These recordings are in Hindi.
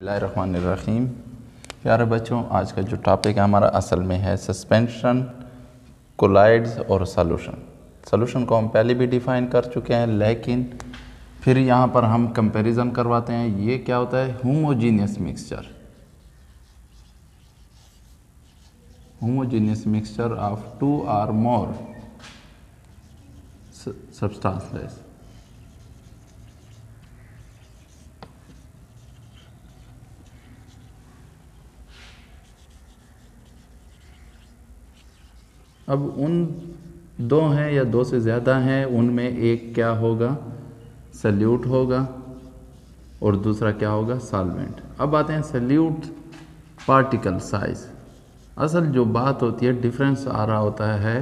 बिस्मिल्लाहिर्रहमानिर्रहीम। प्यारे बच्चों, आज का जो टॉपिक है हमारा असल में है सस्पेंशन, कोलाइड्स और सॉल्यूशन को हम पहले भी डिफ़ाइन कर चुके हैं, लेकिन फिर यहाँ पर हम कंपैरिजन करवाते हैं। ये क्या होता है? होमोजीनियस मिक्सचर ऑफ टू और मोर सब्सटेंसेस। अब उन दो हैं या दो से ज़्यादा हैं, उनमें एक क्या होगा? सल्यूट होगा और दूसरा क्या होगा? सॉल्वेंट। अब आते हैं सल्यूट पार्टिकल साइज। असल जो बात होती है, डिफरेंस आ रहा होता है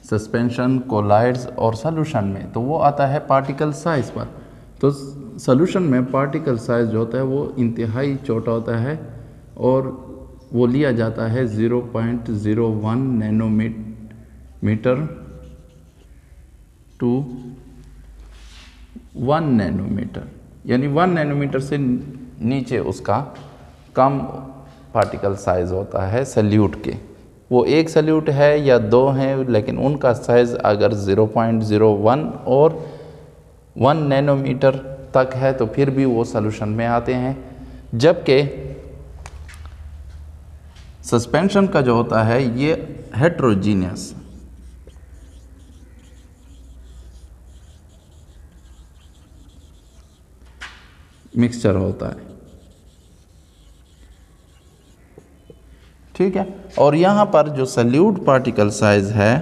सस्पेंशन, कोलाइड्स और सॉल्यूशन में, तो वो आता है पार्टिकल साइज पर। तो सॉल्यूशन में पार्टिकल साइज जो होता है वो इंतहाई छोटा होता है और वो लिया जाता है 0.01 नैनोमीटर टू 1 नैनोमीटर, यानी 1 नैनोमीटर से नीचे उसका कम पार्टिकल साइज होता है सल्यूट के। वो एक सल्यूट है या दो हैं, लेकिन उनका साइज अगर 0.01 और 1 नैनोमीटर तक है तो फिर भी वो सॉल्यूशन में आते हैं। जबकि सस्पेंशन का जो होता है ये हेट्रोजीनियस मिक्सचर होता है, ठीक है। और यहाँ पर जो सल्यूट पार्टिकल साइज है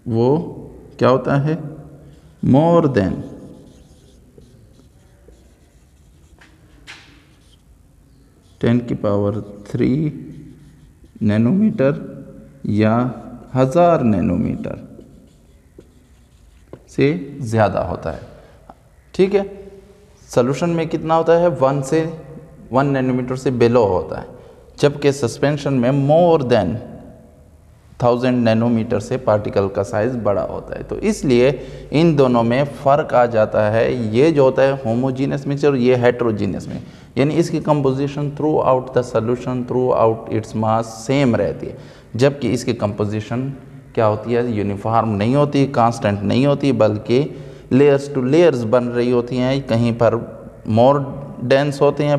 वो क्या होता है? मोर देन 10⁻³ नैनोमीटर या 1000 नैनोमीटर से ज़्यादा होता है, ठीक है। सॉल्यूशन में कितना होता है? 1 नैनोमीटर से बिलो होता है, जबकि सस्पेंशन में मोर देन 1000 नैनोमीटर से पार्टिकल का साइज़ बड़ा होता है। तो इसलिए इन दोनों में फ़र्क आ जाता है। ये जो होता है होमोजीनियस मिक्सचर, ये हेट्रोजीनियस में, यानी इसकी composition through out the solution, through out its mass same रहती है, जबकि इसकी कंपोजिशन क्या होती है? यूनिफॉर्म नहीं होती, कांस्टेंट नहीं होती, बल्कि लेयर्स टू लेयर्स बन रही होती हैं। कहीं पर मोर डेंस होते हैं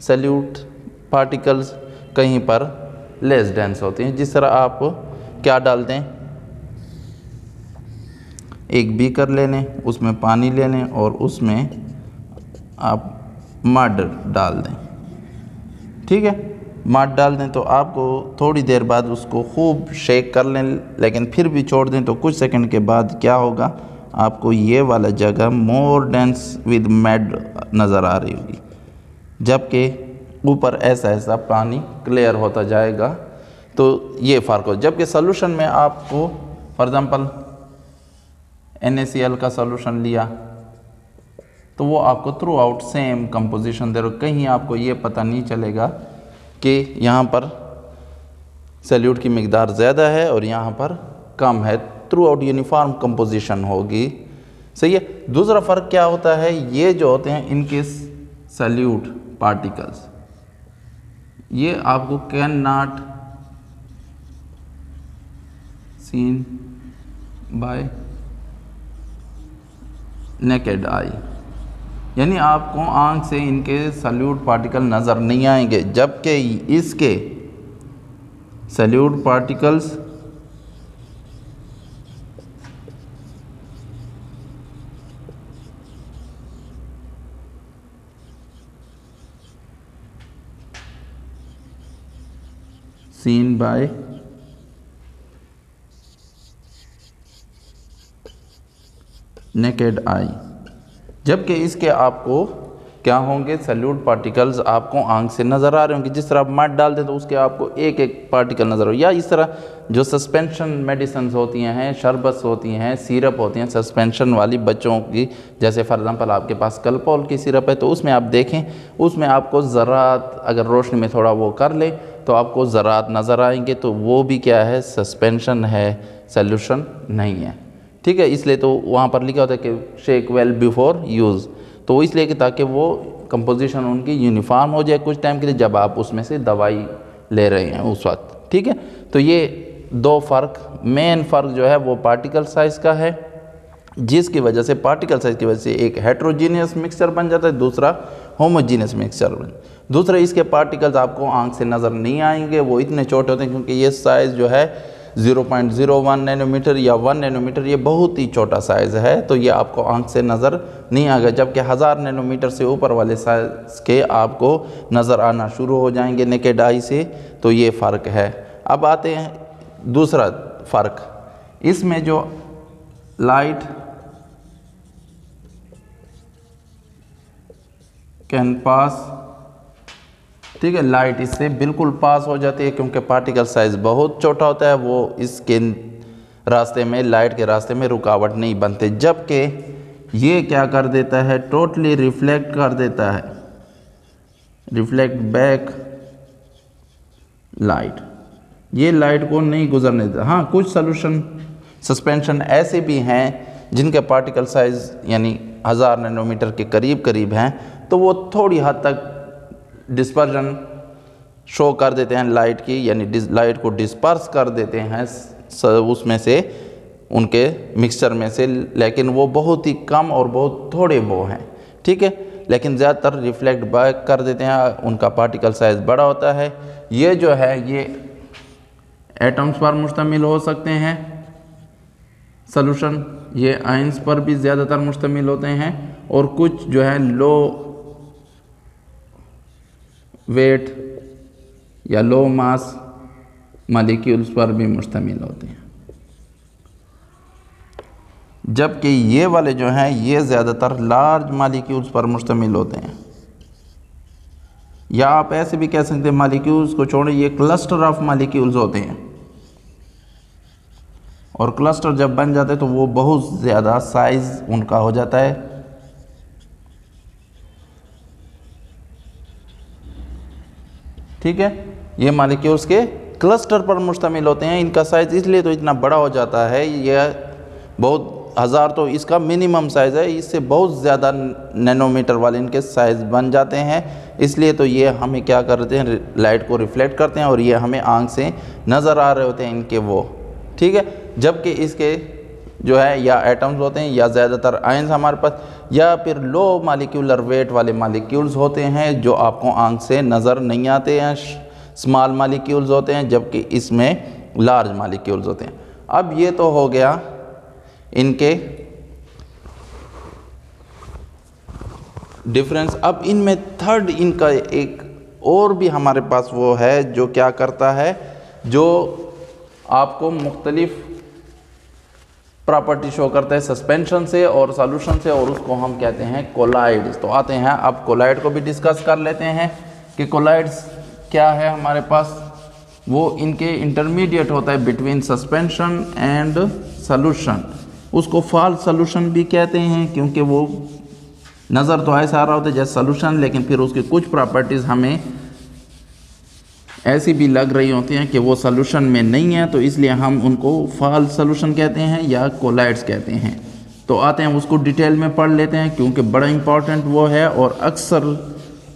सल्यूट पार्टिकल्स, कहीं पर लेस डेंस होती हैं। जिस तरह आप क्या डालते हैं, एक बीकर ले लें, उसमें पानी ले लें और उसमें आप मड डाल दें, ठीक है। मड डाल दें तो आपको थोड़ी देर बाद उसको खूब शेक कर लें, लेकिन फिर भी छोड़ दें तो कुछ सेकंड के बाद क्या होगा? आपको ये वाला जगह मोर डेंस विद मड नज़र आ रही होगी, जबकि ऊपर ऐसा पानी क्लियर होता जाएगा। तो ये फ़र्क हो। जबकि सॉल्यूशन में आपको फॉर एग्ज़ाम्पल NaCl का सॉल्यूशन लिया तो वो आपको थ्रू आउट सेम कंपोजिशन दे रहा, कहीं आपको ये पता नहीं चलेगा कि यहाँ पर सल्यूट की मिकदार ज़्यादा है और यहाँ पर कम है। थ्रू आउट यूनिफॉर्म कंपोजिशन होगी, सही है। दूसरा फ़र्क क्या होता है? ये जो होते हैं इनके सल्यूट पार्टिकल्स, ये आपको can not seen by naked आई, यानी आपको आंख से इनके सल्यूट पार्टिकल नज़र नहीं आएंगे, जबकि इसके solute particles seen by naked eye, जबकि इसके आपको क्या होंगे? सल्यूट पार्टिकल्स आपको आंख से नज़र आ रहे होंगे। जिस तरह आप मड डाल दें तो उसके आपको एक एक पार्टिकल नज़र हो, या इस तरह जो सस्पेंशन मेडिसिन होती हैं, शरबत होती हैं, सिरप होती हैं सस्पेंशन वाली बच्चों की, जैसे फॉर एग्ज़ाम्पल आपके पास कलपोल की सिरप है, तो उसमें आप देखें, उसमें आपको ज़रा अगर रोशनी में थोड़ा वो कर ले तो आपको ज़रात नज़र आएंगे, तो वो भी क्या है, सस्पेंशन है, सॉल्यूशन नहीं है। ठीक है, इसलिए तो वहाँ पर लिखा होता है कि शेक वेल बिफोर यूज़, तो इसलिए कि ताकि वो कंपोजिशन उनकी यूनिफॉर्म हो जाए कुछ टाइम के लिए जब आप उसमें से दवाई ले रहे हैं उस वक्त। ठीक है, तो ये दो फ़र्क, मेन फ़र्क जो है वो पार्टिकल साइज़ का है, जिसकी वजह से पार्टिकल साइज़ की वजह से एक हेट्रोजीनियस मिक्सचर बन जाता है, दूसरा होमोजीनियस मिक्सचर बन। दूसरा, इसके पार्टिकल्स आपको आंख से नज़र नहीं आएंगे, वो इतने छोटे होते हैं क्योंकि ये साइज़ जो है 0.01 नैनोमीटर या 1 नैनोमीटर, ये बहुत ही छोटा साइज़ है, तो ये आपको आंख से नज़र नहीं आएगा, जबकि 1000 नैनोमीटर से ऊपर वाले साइज़ के आपको नज़र आना शुरू हो जाएंगे नेकेड आई से। तो ये फ़र्क है। अब आते हैं दूसरा फ़र्क, इसमें जो लाइट कैन पास, ठीक है, लाइट इससे बिल्कुल पास हो जाती है क्योंकि पार्टिकल साइज़ बहुत छोटा होता है, वो इसके रास्ते में, लाइट के रास्ते में रुकावट नहीं बनते, जबकि ये क्या कर देता है, टोटली रिफ्लेक्ट कर देता है, रिफ्लेक्ट बैक लाइट, ये लाइट को नहीं गुजरने देता। हाँ, कुछ सोल्यूशन सस्पेंशन ऐसे भी हैं जिनके पार्टिकल साइज़ यानी 1000 नैनोमीटर के करीब करीब हैं, तो वो थोड़ी हद तक डिस्पर्जन शो कर देते हैं लाइट की, यानी लाइट को डिस्पर्स कर देते हैं उसमें से, उनके मिक्सचर में से, लेकिन वो बहुत ही कम और बहुत थोड़े वो हैं। ठीक है, लेकिन ज़्यादातर रिफ्लेक्ट बैक कर देते हैं, उनका पार्टिकल साइज़ बड़ा होता है। ये जो है ये एटम्स पर मुश्तमिल हो सकते हैं सॉल्यूशन, ये आयंस पर भी ज़्यादातर मुश्तमिल होते हैं, और कुछ जो है लो वेट या लो मास मॉलिक्यूल्स पर भी मुश्तमिल होते हैं, जबकि ये वाले जो हैं ये ज़्यादातर लार्ज मॉलिक्यूल्स पर मुश्तमिल होते हैं, या आप ऐसे भी कह सकते हैं मॉलिक्यूल्स को छोड़े, ये क्लस्टर ऑफ मॉलिक्यूल्स होते हैं, और क्लस्टर जब बन जाते हैं तो वो बहुत ज़्यादा साइज़ उनका हो जाता है। ठीक है, ये मॉलिक्यूल्स के क्लस्टर पर मुश्तमिल होते हैं, इनका साइज़ इसलिए तो इतना बड़ा हो जाता है, यह बहुत 1000 तो इसका मिनिमम साइज़ है, इससे बहुत ज़्यादा नैनोमीटर वाले इनके साइज़ बन जाते हैं, इसलिए तो ये हमें क्या करते हैं, लाइट को रिफ्लेक्ट करते हैं, और ये हमें आंख से नज़र आ रहे होते हैं इनके वो। ठीक है, जबकि इसके जो है या एटम्स होते हैं या ज़्यादातर आयंस हमारे पास, या फिर लो मॉलिक्यूलर वेट वाले मॉलिक्यूल्स होते हैं जो आपको आंख से नज़र नहीं आते हैं, स्मॉल मॉलिक्यूल्स होते हैं, जबकि इसमें लार्ज मॉलिक्यूल्स होते हैं। अब ये तो हो गया इनके डिफरेंस। अब इनमें थर्ड इनका एक और भी हमारे पास वो है जो क्या करता है, जो आपको मुख्तलिफ प्रॉपर्टी शो करता है सस्पेंशन से और सॉल्यूशन से, और उसको हम कहते हैं कोलाइड्स। तो आते हैं अब कोलाइड को भी डिस्कस कर लेते हैं कि कोलाइड्स क्या है हमारे पास। वो इनके इंटरमीडिएट होता है बिटवीन सस्पेंशन एंड सॉल्यूशन, उसको फॉल्स सॉल्यूशन भी कहते हैं, क्योंकि वो नज़र तो ऐसा आ रहा होता है जैसे सॉल्यूशन, लेकिन फिर उसकी कुछ प्रॉपर्टीज़ हमें ऐसी भी लग रही होती हैं कि वो सॉल्यूशन में नहीं है, तो इसलिए हम उनको फॉल्स सॉल्यूशन कहते हैं या कोलाइड्स कहते हैं। तो आते हैं उसको डिटेल में पढ़ लेते हैं, क्योंकि बड़ा इंपॉर्टेंट वो है, और अक्सर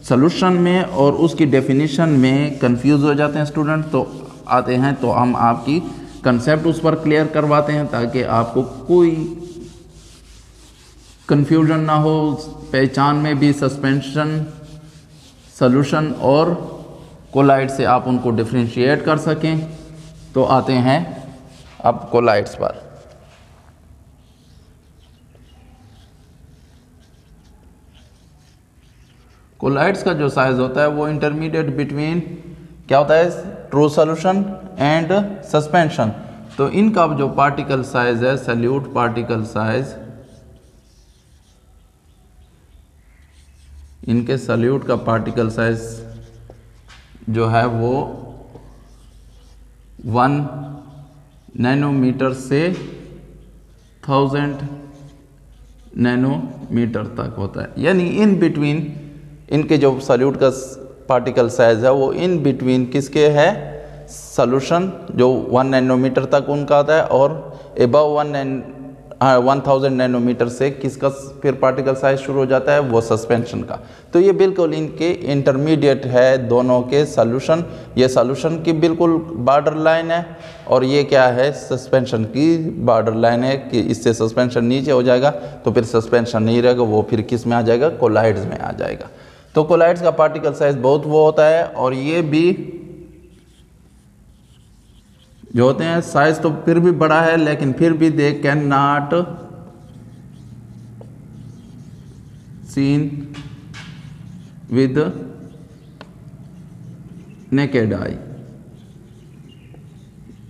सॉल्यूशन में और उसकी डेफिनेशन में कंफ्यूज हो जाते हैं स्टूडेंट। तो आते हैं तो हम आपकी कंसेप्ट उस पर क्लियर करवाते हैं ताकि आपको कोई कंफ्यूजन ना हो पहचान में भी, सस्पेंशन, सॉल्यूशन और कोलाइड से आप उनको डिफ्रेंशिएट कर सकें। तो आते हैं अब कोलाइड्स पर। कोलाइड्स का जो साइज होता है वो इंटरमीडिएट बिटवीन क्या होता है, ट्रू सॉल्यूशन एंड सस्पेंशन। तो इनका जो पार्टिकल साइज है, सॉल्यूट पार्टिकल साइज, इनके सॉल्यूट का पार्टिकल साइज जो है वो 1 नैनोमीटर से 1000 नैनोमीटर तक होता है, यानी इन बिटवीन इनके जो सॉल्यूट का पार्टिकल साइज है वो इन बिटवीन किसके है, सॉल्यूशन जो 1 नैनोमीटर तक उनका आता है, और एबव 1000 नैनोमीटर से किसका फिर पार्टिकल साइज शुरू हो जाता है, वो सस्पेंशन का। तो ये बिल्कुल इनके इंटरमीडिएट है दोनों के सॉल्यूशन। ये सॉल्यूशन की बिल्कुल बॉर्डर लाइन है और ये क्या है, सस्पेंशन की बॉर्डर लाइन है कि इससे सस्पेंशन नीचे हो जाएगा तो फिर सस्पेंशन नहीं रहेगा, वो फिर किस में आ जाएगा, कोलाइड्स में आ जाएगा। तो कोलाइड्स का पार्टिकल साइज बहुत वो होता है, और ये भी जो होते हैं साइज तो फिर भी बड़ा है, लेकिन फिर भी they can not seen with naked eye.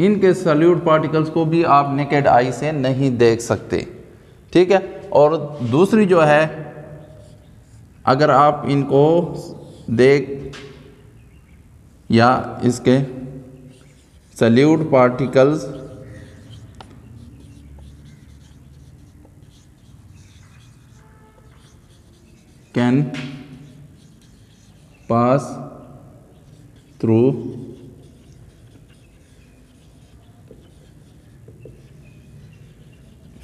इनके सॉल्यूट पार्टिकल्स को भी आप नेकेड आई से नहीं देख सकते, ठीक है। और दूसरी जो है, अगर आप इनको देख या इसके solute particles can pass through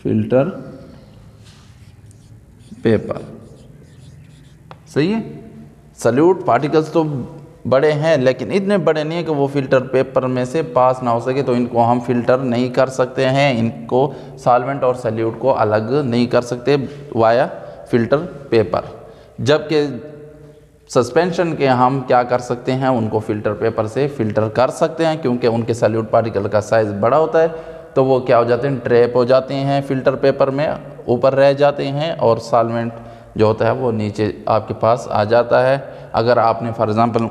filter paper. सही है, सॉल्यूट पार्टिकल्स तो बड़े हैं लेकिन इतने बड़े नहीं है कि वो फिल्टर पेपर में से पास ना हो सके, तो इनको हम फिल्टर नहीं कर सकते हैं, इनको सॉल्वेंट और सॉल्यूट को अलग नहीं कर सकते वाया फिल्टर पेपर। जबकि सस्पेंशन के हम क्या कर सकते हैं, उनको फिल्टर पेपर से फिल्टर कर सकते हैं, क्योंकि उनके सॉल्यूट पार्टिकल का साइज़ बड़ा होता है, तो वो क्या हो जाते हैं, ट्रैप हो जाते हैं फिल्टर पेपर में, ऊपर रह जाते हैं, और सॉल्वेंट जो होता है वो नीचे आपके पास आ जाता है। अगर आपने फॉर एग्ज़ाम्पल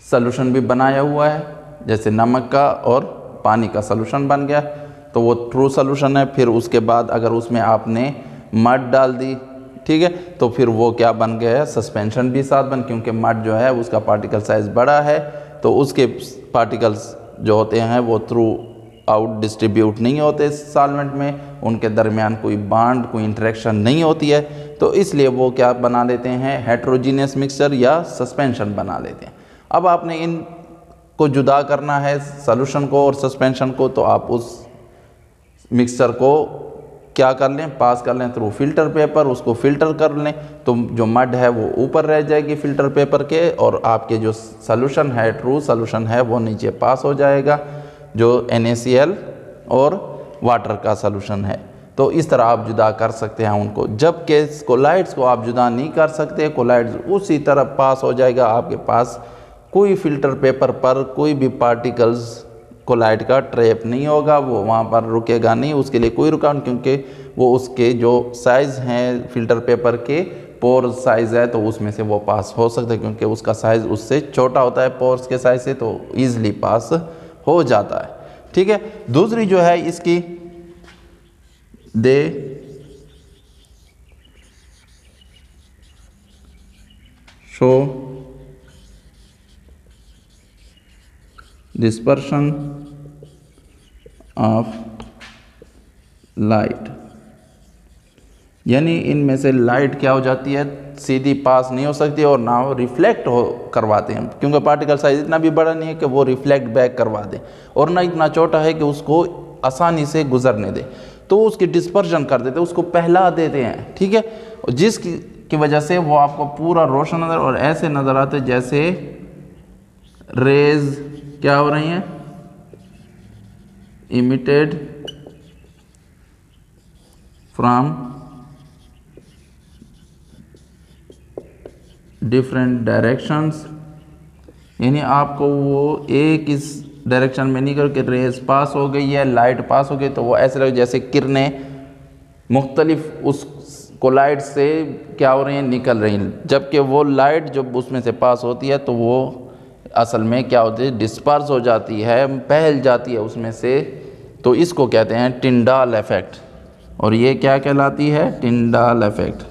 सॉल्यूशन भी बनाया हुआ है, जैसे नमक का और पानी का सॉल्यूशन बन गया, तो वो ट्रू सॉल्यूशन है। फिर उसके बाद अगर उसमें आपने मड डाल दी, ठीक है, तो फिर वो क्या बन गया है, सस्पेंशन भी साथ बन, क्योंकि मड जो है उसका पार्टिकल साइज़ बड़ा है, तो उसके पार्टिकल्स जो होते हैं वो थ्रू आउट डिस्ट्रीब्यूट नहीं होते सॉल्वेंट में, उनके दरमियान कोई बॉन्ड, कोई इंटरेक्शन नहीं होती है, तो इसलिए वो क्या बना लेते हैं, हेट्रोजीनियस मिक्सचर या सस्पेंशन बना लेते हैं। अब आपने इन को जुदा करना है, सॉल्यूशन को और सस्पेंशन को, तो आप उस मिक्सचर को क्या कर लें, पास कर लें थ्रू फिल्टर पेपर, उसको फिल्टर कर लें, तो जो मड है वो ऊपर रह जाएगी फिल्टर पेपर के, और आपके जो सॉल्यूशन है, ट्रू सॉल्यूशन है, वो नीचे पास हो जाएगा, जो NaCl और वाटर का सॉल्यूशन है। तो इस तरह आप जुदा कर सकते हैं उनको, जबकि कोलाइड्स को आप जुदा नहीं कर सकते। कोलाइड्स उसी तरह पास हो जाएगा, आपके पास कोई फिल्टर पेपर पर कोई भी पार्टिकल्स कोलाइड का ट्रैप नहीं होगा, वो वहाँ पर रुकेगा नहीं, उसके लिए कोई रुकावट, क्योंकि वो उसके जो साइज़ हैं फिल्टर पेपर के पोर साइज़ है, तो उसमें से वो पास हो सकता है, क्योंकि उसका साइज़ उससे छोटा होता है पोर्स के साइज़ से, तो ईज़िली पास हो जाता है, ठीक है। दूसरी जो है इसकी, दे शो डिस्पर्शन ऑफ लाइट, यानी इनमें से लाइट क्या हो जाती है, सीधी पास नहीं हो सकती और ना वो रिफ्लेक्ट हो करवाते हैं, क्योंकि पार्टिकल साइज इतना भी बड़ा नहीं है कि वो रिफ्लेक्ट बैक करवा दे, और ना इतना छोटा है कि उसको आसानी से गुजरने दे, तो उसकी डिस्पर्शन कर देते हैं, उसको पहला देते हैं, ठीक है, जिसकी की वजह से वो आपको पूरा रोशन नज़र और ऐसे नज़र आते जैसे रेज क्या हो रही हैं, इमिटेड फ्रॉम डिफरेंट डायरेक्शंस, यानी आपको वो एक इस डायरेक्शन में नहीं करके रेज पास हो गई है, लाइट पास हो गई, तो वो ऐसे लगे जैसे किरणें मुख्तलिफ उस कोलाइड से क्या हो रही हैं, निकल रही हैं, जबकि वो लाइट जब उसमें से पास होती है तो वो असल में क्या होती है, डिस्पर्स हो जाती है, फैल जाती है उसमें से, तो इसको कहते हैं टिंडाल इफेक्ट, और ये क्या कहलाती है, टिंडाल इफेक्ट।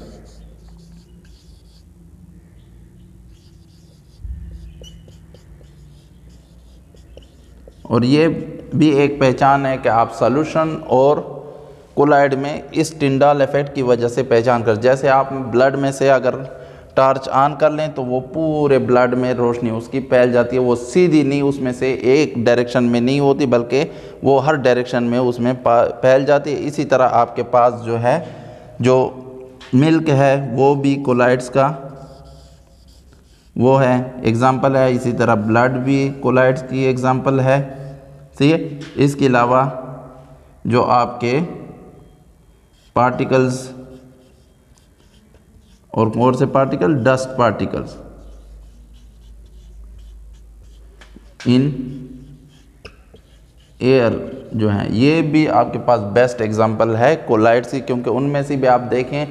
और ये भी एक पहचान है कि आप सॉल्यूशन और कोलाइड में इस टिंडाल इफेक्ट की वजह से पहचान कर, जैसे आप ब्लड में से अगर टॉर्च ऑन कर लें तो वो पूरे ब्लड में रोशनी उसकी फैल जाती है। वो सीधी नहीं, उसमें से एक डायरेक्शन में नहीं होती, बल्कि वो हर डायरेक्शन में उसमें फैल जाती है। इसी तरह आपके पास जो है, जो मिल्क है वो भी कोलाइड्स का वो है एग्ज़ाम्पल है। इसी तरह ब्लड भी कोलाइड्स की एग्ज़ाम्पल है। ठीक है, इसके अलावा जो आपके पार्टिकल्स और कौन से particle, dust particles in air जो हैं, ये भी आपके पास बेस्ट एग्जांपल है कोलाइड्स की, क्योंकि उनमें से भी आप देखें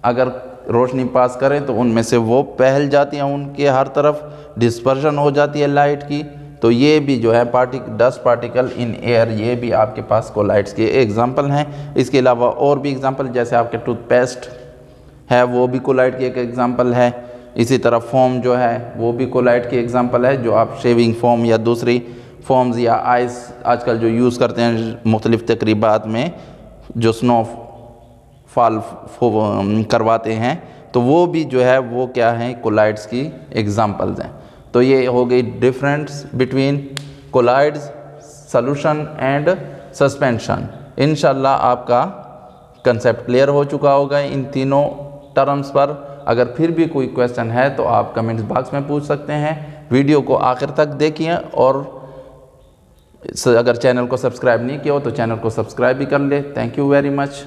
अगर रोशनी पास करें तो उनमें से वो फैल जाती हैं, उनके हर तरफ डिस्पर्शन हो जाती है लाइट की। तो ये भी जो है डस्ट पार्टिकल इन एयर, ये भी आपके पास कोलाइड्स के एग्जांपल हैं। इसके अलावा और भी एग्जांपल, जैसे आपके टूथपेस्ट है वो भी कोलाइड की एक एग्जांपल है। इसी तरह फोम जो है वो भी कोलाइड की एग्जांपल है। जो आप शेविंग फोम या दूसरी फोम्स या आइस आजकल जो यूज़ करते हैं मुख्तलिफ़ तकरीबात में, जो स्नो फॉल करवाते हैं, तो वो भी जो है वो क्या है, कोलाइड्स की एग्जांपल्स हैं। तो ये हो गई difference between colloids, solution and suspension. इंशाल्लाह आपका कंसेप्ट क्लियर हो चुका होगा इन तीनों टर्म्स पर। अगर फिर भी कोई क्वेश्चन है तो आप कमेंट्स बॉक्स में पूछ सकते हैं। वीडियो को आखिर तक देखिए, और अगर चैनल को सब्सक्राइब नहीं किया हो तो चैनल को सब्सक्राइब भी कर ले। Thank you very much.